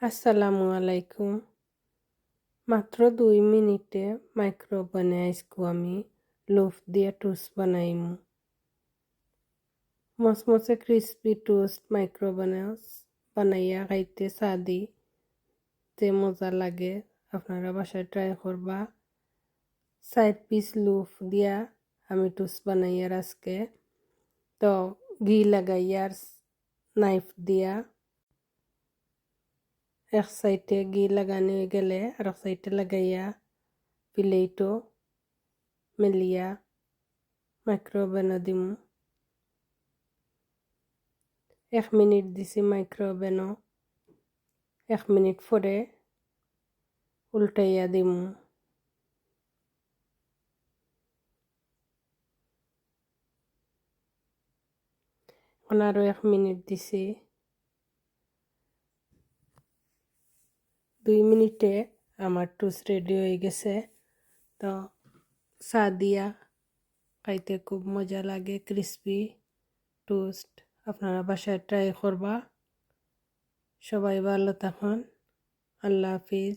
আসসালামু আলাইকুম। মাত্র 2 মিনিটে মাইক্রোওভেনে আইজকু আমি লোফ দিয়া টোস্ট বানাইমু। মচমচে ক্রিসপি টোস্ট মাইক্রোওভেনে বানাইয়া খাইতে চা দি যে মজা লাগে আপনারা বাসায় ট্রাই করবা। 4 পিস লোফ দিয়া আমি টোস্ট বানাইয়ার আজকে। তো ঘি লাগাইয়ার নাইফ দিয়া এক সাইডে ঘি লাগানো হয়ে গেলে আর এক সাইডে লাগাইয়া প্লেটও মেলিয়া মাইক্রোওভেনে দিমু। 1 মিনিট দিছি মাইক্রোওভেনও। 1 মিনিট পরে উল্টাইয়া দিমু। এখন আরো 1 মিনিট দিছি। 2 মিনিটে আমার টোস্ট রেডি হয়ে গেছে। তো চা দিয়া খাইতে খুব মজা লাগে ক্রিসপি টোস্ট। আপনারা বাসায় ট্রাই করবা। সবাই ভালো থাকুন। আল্লাহ হাফিজ।